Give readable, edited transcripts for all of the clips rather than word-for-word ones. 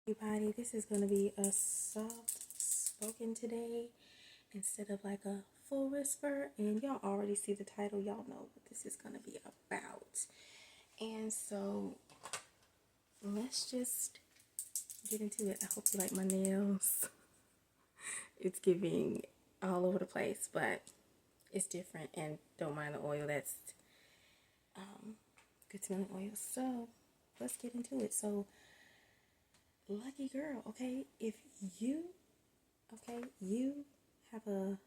Everybody, this is going to be a soft spoken today instead of like a full whisper. And y'all already see the title, y'all know what this is going to be about. And so let's just get into it. I hope you like my nails. It's giving all over the place, but it's different. And don't mind the oil, that's good smelling oil. So let's get into it. So, lucky girl, okay? If you you have a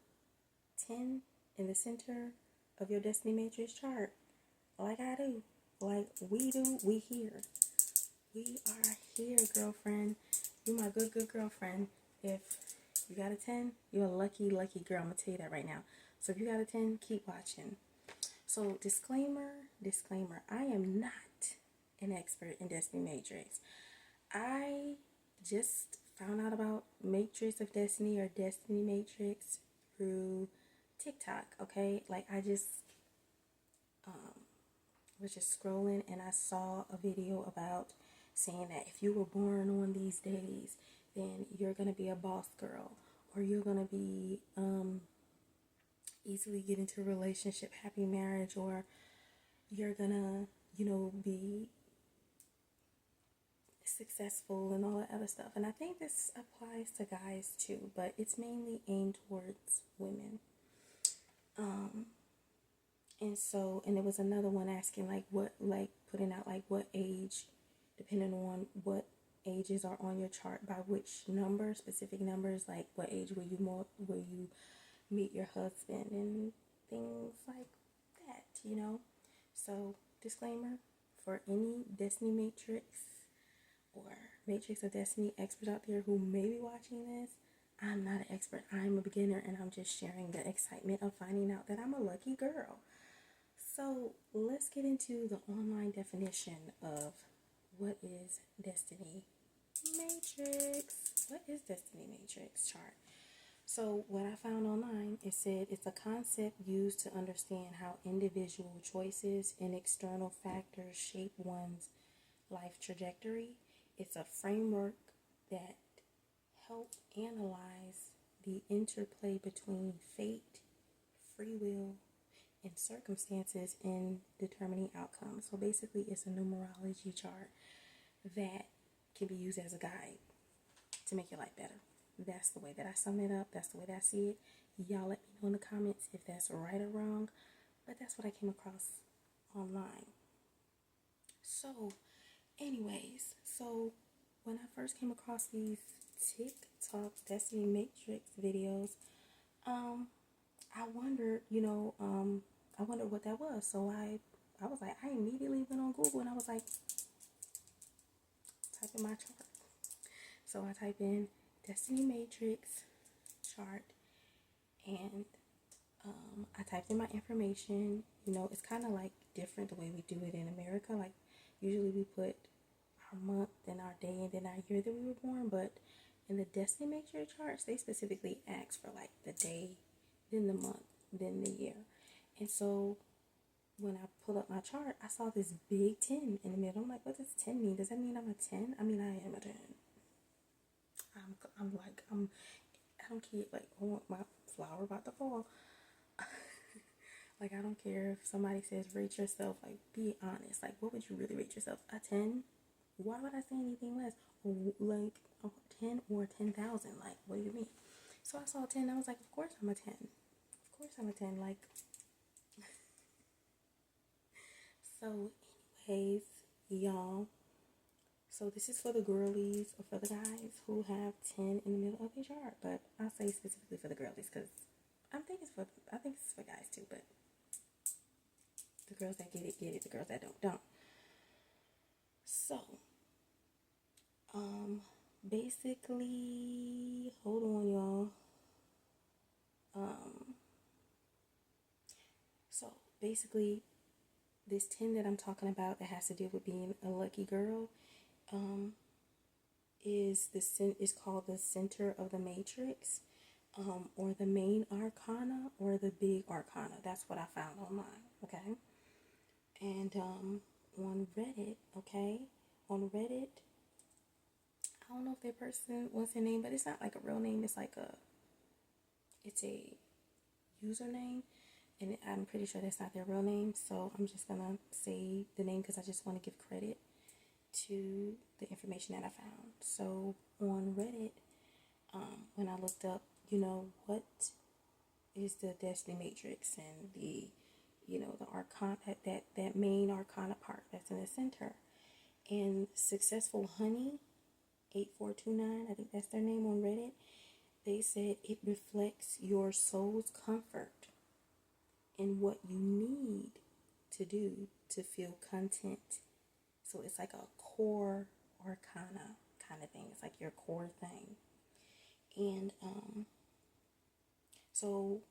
10 in the center of your destiny matrix chart, like I do, like we do, we here. We are here, girlfriend. You my good girlfriend. If you got a 10, you're a lucky girl. I'm gonna tell you that right now. So if you got a 10, keep watching. So disclaimer, I am not an expert in destiny matrix. I just found out about Matrix of Destiny or Destiny Matrix through TikTok, okay? Like I just was just scrolling and I saw a video about saying that if you were born on these days, then you're going to be a boss girl or you're going to be easily get into a relationship, happy marriage, or you're going to, be successful and all that other stuff. And I think this applies to guys too, but it's mainly aimed towards women. And there was another one asking putting out like what age, depending on what ages are on your chart, by which number, specific numbers, like what age will you meet your husband and things like that. So disclaimer for any Destiny Matrix or Matrix of Destiny experts out there who may be watching this, I'm not an expert. I'm a beginner and I'm just sharing the excitement of finding out that I'm a lucky girl. So let's get into the online definition of what is Destiny Matrix. What is Destiny Matrix chart? So what I found online, it said it's a concept used to understand how individual choices and external factors shape one's life trajectory. It's a framework that helps analyze the interplay between fate, free will, and circumstances in determining outcomes. So basically, it's a numerology chart that can be used as a guide to make your life better. That's the way that I sum it up. That's the way that I see it. Y'all let me know in the comments if that's right or wrong. But that's what I came across online. So, anyways, when I first came across these TikTok Destiny Matrix videos, I wondered, I wondered what that was. So I was like, I immediately went on Google and I was like, type in my chart. So I type in Destiny Matrix chart and I typed in my information. It's kind of like different the way we do it in America. Like usually we put our month, then our day, and then our year that we were born. But in the Destiny Matrix charts, they specifically ask for like the day, then the month, then the year. And so when I pulled up my chart, I saw this big 10 in the middle. I'm like, what does 10 mean? Does that mean I'm a 10? I mean, I am a 10. I don't care. Like, I want my flower about to fall. Like, I don't care if somebody says rate yourself. Like, be honest. Like, what would you really rate yourself? A 10? Why would I say anything less? Or, like, a 10 or 10,000? Like, what do you mean? So I saw 10. I was like, of course I'm a 10. Of course I'm a 10. Like, so, anyways, y'all. So this is for the girlies or for the guys who have 10 in the middle of their chart. But I'll say specifically for the girlies because I think it's for guys too. But the girls that get it. The girls that don't. So, basically, hold on, y'all. So basically, this 10 that I'm talking about that has to do with being a lucky girl, is called the center of the matrix, or the main arcana, or the big arcana. That's what I found online. Okay, and on Reddit, I don't know if that person wants their name, but it's not like a real name. It's like it's a username, and I'm pretty sure that's not their real name. So I'm just gonna say the name because I just want to give credit to the information that I found. So on Reddit, when I looked up, what is the Destiny Matrix and the, the arcana, that main arcana part that's in the center, and Successful Honey 8429, I think that's their name on Reddit. They said it reflects your soul's comfort and what you need to do to feel content. So it's like a core arcana kind of thing. It's like your core thing. And so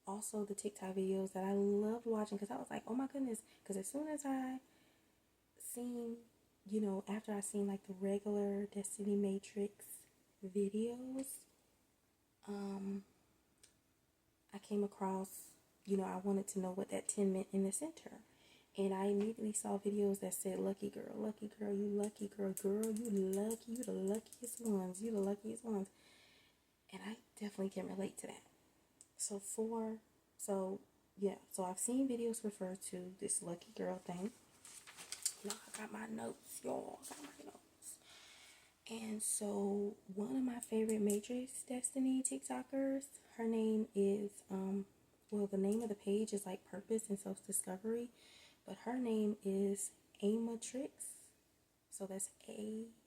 also the TikTok videos that I loved watching, because I was like, oh my goodness, because as soon as I seen, after I seen like the regular Destiny Matrix videos, I came across, I wanted to know what that 10 meant in the center. And I immediately saw videos that said, lucky girl, you lucky girl, you lucky, you the luckiest ones, you the luckiest ones. And I definitely can relate to that. So I've seen videos refer to this lucky girl thing. I got my notes, y'all, I got my notes. And so one of my favorite Matrix Destiny TikTokers, her name is, the name of the page is like Purpose and Self-Discovery, but her name is amatrixxx. So that's AMATRIXXX.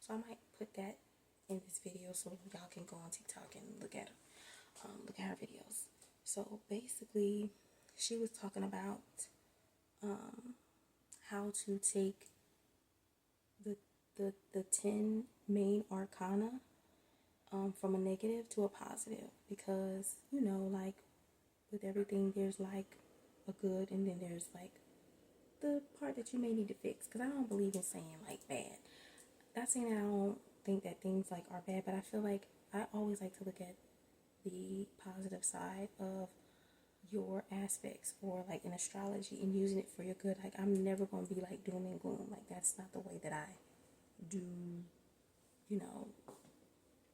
So I might put that in this video so y'all can go on TikTok and look at her videos. So basically, she was talking about how to take the 10 main arcana from a negative to a positive, because like with everything, there's like a good, and then there's like the part that you may need to fix, because I don't believe in saying like bad. Not saying that I don't think that things like are bad, but I feel like I always like to look at the positive side of your aspects, or like in astrology, and using it for your good. Like I'm never going to be like doom and gloom. Like that's not the way that I do,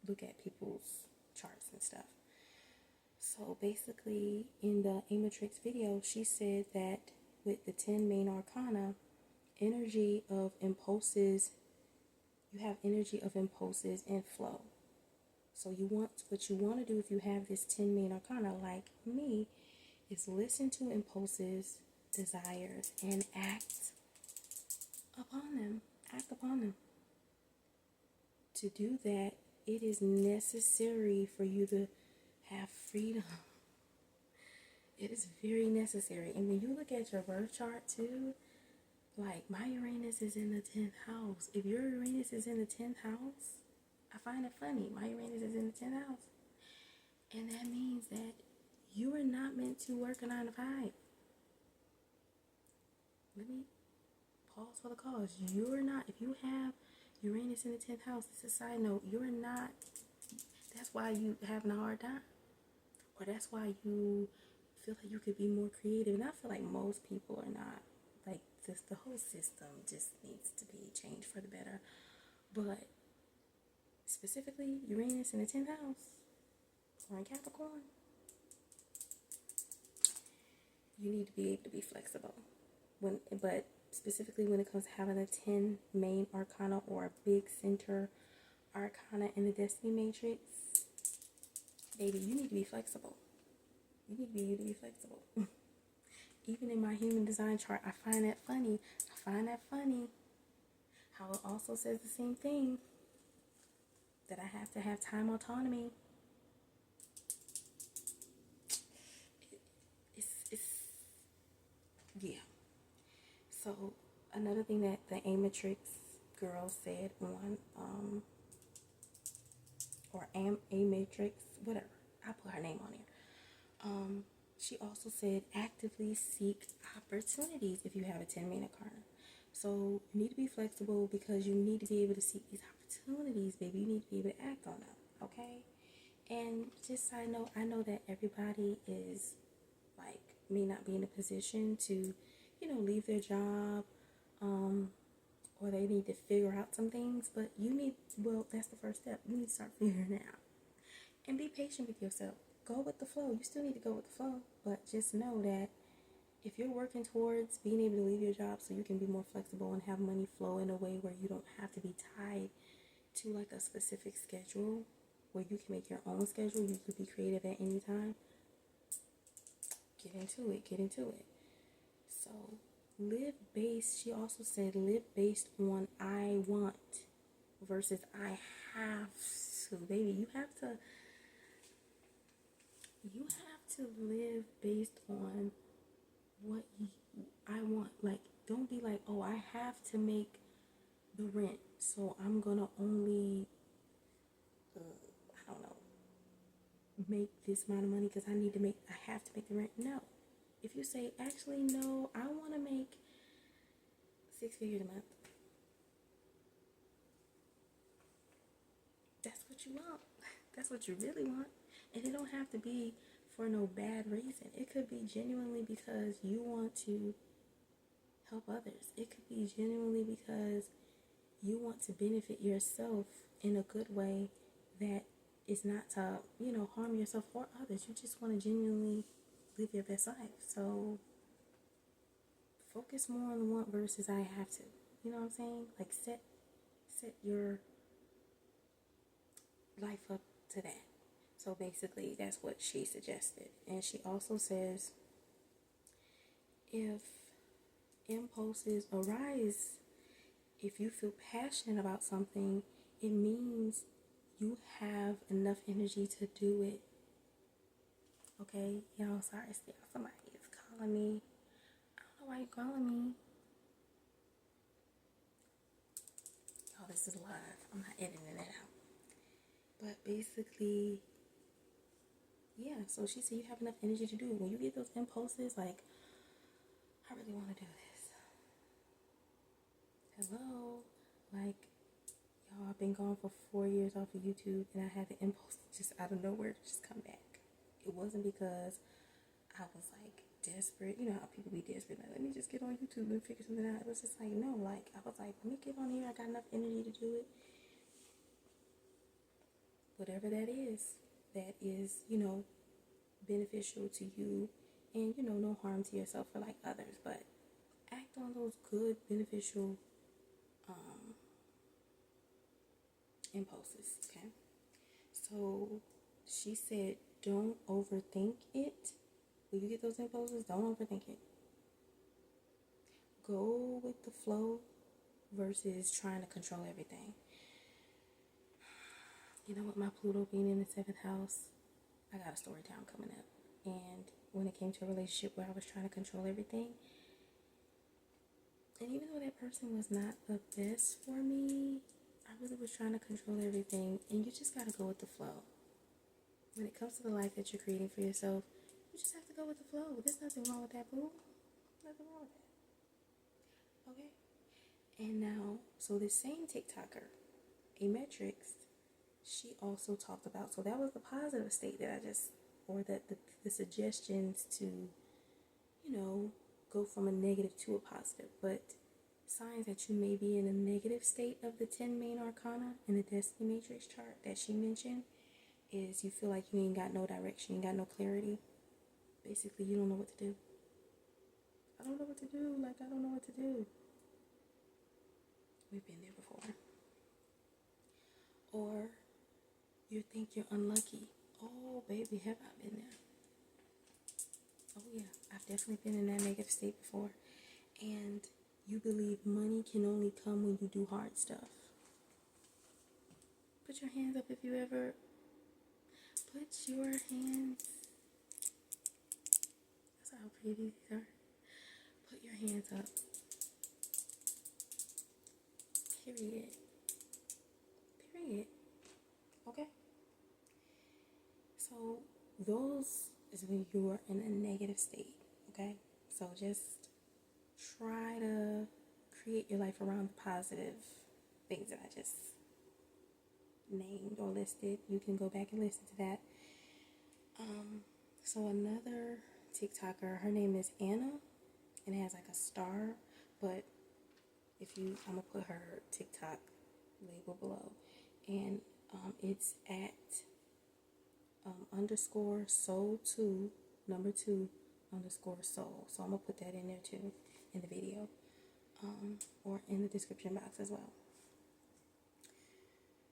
look at people's charts and stuff. So basically in the amatrixxx video, she said that with the 10 main arcana, energy of impulses, you have energy of impulses and flow. So what you want to do if you have this 10 main arcana like me is listen to impulses, desires, and act upon them. Act upon them. To do that, it is necessary for you to have freedom. It is very necessary. And when you look at your birth chart too, like my Uranus is in the 10th house. If your Uranus is in the 10th house, I find it funny. My Uranus is in the 10th house. And that means that you are not meant to work a 9 to 5. Let me pause for the cause. You're not. If you have Uranus in the 10th house, it's a side note, you're not. That's why you having a hard time. Or that's why you feel like you could be more creative. And I feel like most people are not. Like, the whole system just needs to be changed for the better. But specifically, Uranus in the 10th house, or in Capricorn, you need to be able to be flexible. But specifically when it comes to having a 10 main arcana or a big center arcana in the Destiny Matrix, baby, you need to be flexible. You need to be able to be flexible. Even in my human design chart, I find that funny. How it also says the same thing, that I have to have time autonomy. Yeah. So another thing that the amatrixxx girl said on or amatrixxx, whatever, I put her name on here. She also said actively seek opportunities if you have a 10 main arcana. So you need to be flexible, because you need to be able to seek these opportunities, baby. You need to be able to act on them, okay? And just side note, I know that everybody is like, may not be in a position to, leave their job, or they need to figure out some things. But that's the first step. You need to start figuring it out. And be patient with yourself. Go with the flow. You still need to go with the flow. But just know that if you're working towards being able to leave your job so you can be more flexible and have money flow in a way where you don't have to be tied to like a specific schedule, where you can make your own schedule, you could be creative at any time, get into it. So she also said live based on I want versus I have to. Baby, you have to live based on what I want. Like, don't be like, oh, I have to make the rent, so I'm gonna only I don't know, make this amount of money because I have to make the rent. No. If you say, actually, no, I want to make 6 figures a month, that's what you want. That's what you really want. And it don't have to be for no bad reason. It could be genuinely because you want to help others. It could be genuinely because you want to benefit yourself in a good way that is not to, harm yourself or others. You just want to genuinely live your best life. So focus more on the want versus I have to. You know what I'm saying? Like set your life up to that. So basically that's what she suggested. And she also says if impulses arise, if you feel passionate about something, it means you have enough energy to do it. Okay, y'all, sorry, still somebody is calling me. I don't know why you're calling me. Oh, this is live. I'm not editing it out. But basically, yeah, so she said you have enough energy to do it. When you get those impulses, like, I really want to do this. Hello? Like, y'all, I've been gone for 4 years off of YouTube, and I had the impulse just out of nowhere to just come back. It wasn't because I was like desperate. You know how people be desperate, like, let me just get on YouTube and figure something out. It was just like, no, like, I was like, let me get on here. I got enough energy to do it. Whatever that is, beneficial to you and, no harm to yourself or like others. But act on those good, beneficial impulses, okay? So she said, don't overthink it. When you get those impulses, don't overthink it. Go with the flow versus trying to control everything. You know what, my Pluto being in the 7th house, I got a story time coming up. And when it came to a relationship where I was trying to control everything, and even though that person was not the best for me, I really was trying to control everything. And you just got to go with the flow. When it comes to the life that you're creating for yourself, you just have to go with the flow. There's nothing wrong with that, boo. Nothing wrong with that. Okay? And now, so this same TikToker, amatrixxx, she also talked about, so that was the positive state that the suggestions to, go from a negative to a positive. But signs that you may be in a negative state of the 10 main arcana in the Destiny Matrix chart that she mentioned is you feel like you ain't got no direction, you ain't got no clarity. Basically, you don't know what to do. I don't know what to do. Like, I don't know what to do. We've been there before. Or you think you're unlucky. Oh, baby, have I been there? Oh, yeah, I've definitely been in that negative state before. And you believe money can only come when you do hard stuff. Put your hands up if you ever... Put your hands... That's how pretty these are. Put your hands up. Period. Period. Okay? So, those is when you are in a negative state, okay? So just try to create your life around the positive things that I just named or listed. You can go back and listen to that. So another TikToker, her name is Anna. and it has like a star. But if you, I'm gonna put her TikTok label below, and it's at underscore soul 2 number 2 underscore soul. So I'm gonna put that in there too in the video, or in the description box as well.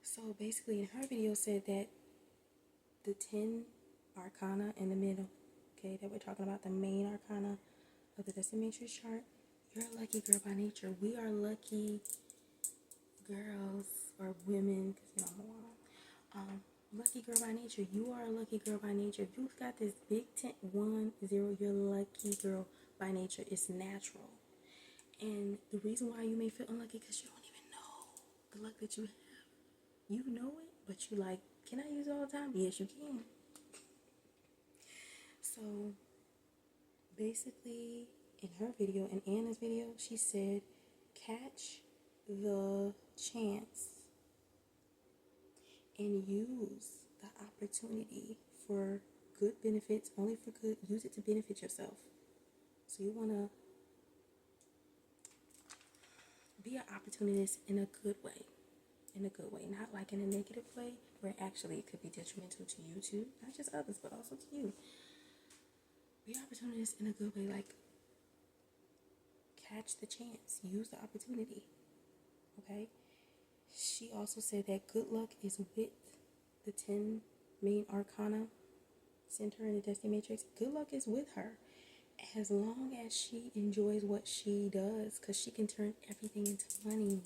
So basically, in her video said that the 10 arcana in the middle, okay, that we're talking about, the main arcana of the Destiny Matrix chart, you're a lucky girl by nature. We are lucky girls or women, because you know I'm a woman. Lucky girl by nature. You are a lucky girl by nature. If you've got this big 10, 1, 0, you're a lucky girl by nature. It's natural. And the reason why you may feel unlucky because you don't even know the luck that you have. You know it, but you like, can I use it all the time? Yes, you can. So basically, in her video, in Anna's video, she said, catch the chance and use the opportunity for good benefits, only for good. Use it to benefit yourself. So you want to be an opportunist in a good way. In a good way, not like in a negative way where actually it could be detrimental to you too, not just others, but also to you. Be opportunist in a good way, like catch the chance, use the opportunity. Okay. She also said that good luck is with the 10 main arcana center in the Destiny Matrix. Good luck is with her as long as she enjoys what she does, because she can turn everything into money.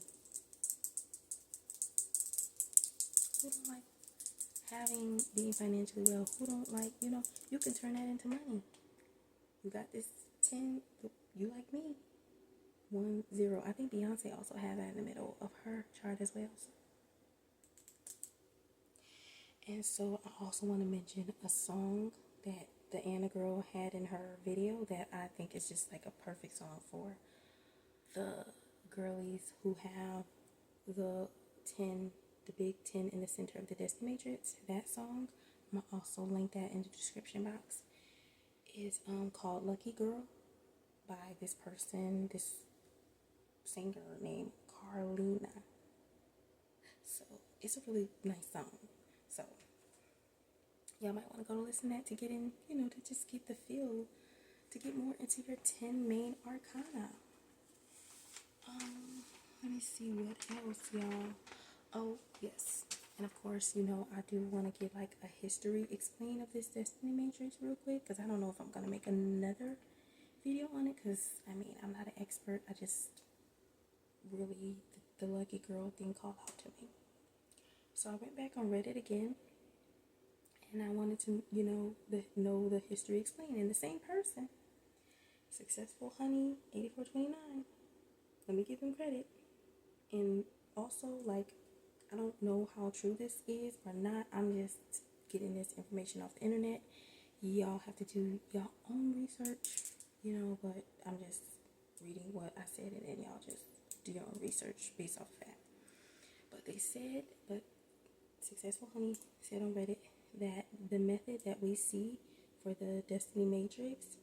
Who don't like being financially well? Who don't like, you can turn that into money. You got this 10, you like me. 1, 0. I think Beyonce also has that in the middle of her chart as well. And so I also want to mention a song that the Anna girl had in her video that I think is just like a perfect song for the girlies who have the big 10 in the center of the Destiny Matrix. That song, I'm gonna also link that in the description box, is called Lucky Girl by this person, this singer named Carlina. So it's a really nice song. So y'all might want to go listen to that to get in, to just get the feel, to get more into your 10 main arcana. Let me see what else, y'all. Oh, yes. And of course, I do want to give like a history explain of this Destiny Matrix real quick, because I don't know if I'm going to make another video on it, because, I'm not an expert. I just really, the lucky girl thing called out to me. So I went back on Reddit again, and I wanted to, know the history explain. And the same person, Successful Honey 8429, let me give him credit. And also, like, I don't know how true this is or not. I'm just getting this information off the internet. Y'all have to do your own research, but I'm just reading what I said, and then y'all just do your own research based off of that. But Successful Honey said on Reddit that the method that we see for the Destiny Matrix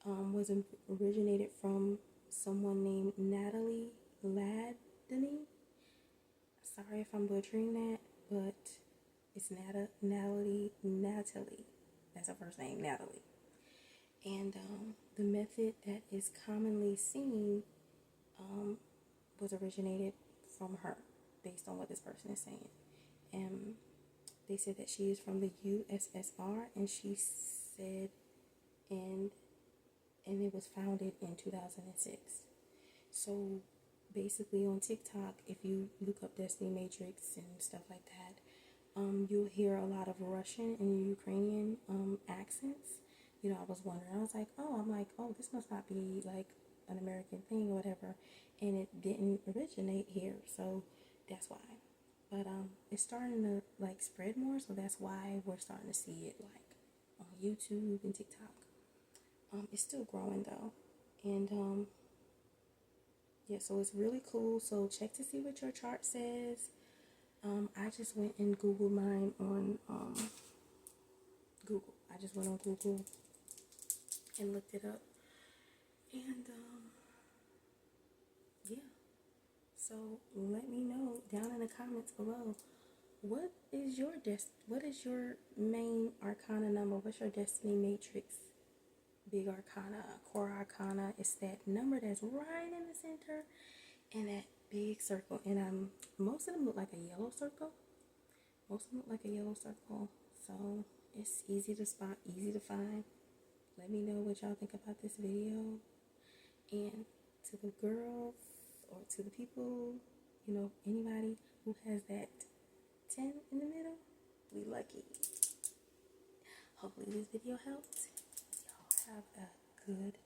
was originated from someone named Natalie Ladney. Sorry if I'm butchering that, but it's Natalie. That's her first name, Natalie. And the method that is commonly seen was originated from her, based on what this person is saying. And they said that she is from the USSR, and she said, and it was founded in 2006. So basically on TikTok, if you look up Destiny Matrix and stuff like that, you'll hear a lot of Russian and Ukrainian accents. I was wondering, this must not be like an American thing or whatever, and it didn't originate here, so that's why. But it's starting to like spread more, so that's why we're starting to see it like on YouTube and TikTok. It's still growing though, and yeah, so it's really cool. So check to see what your chart says. I just went and Googled mine on Google. I just went on Google and looked it up, And yeah. So let me know down in the comments below, what is your main arcana number? What's your destiny matrix? Big arcana, core arcana. It's that number that's right in the center and that big circle. And most of them look like a yellow circle. Most of them look like a yellow circle. So it's easy to spot, easy to find. Let me know what y'all think about this video. And to the girls or to the people, anybody who has that 10 in the middle, we lucky. Hopefully this video helped. Y'all have a good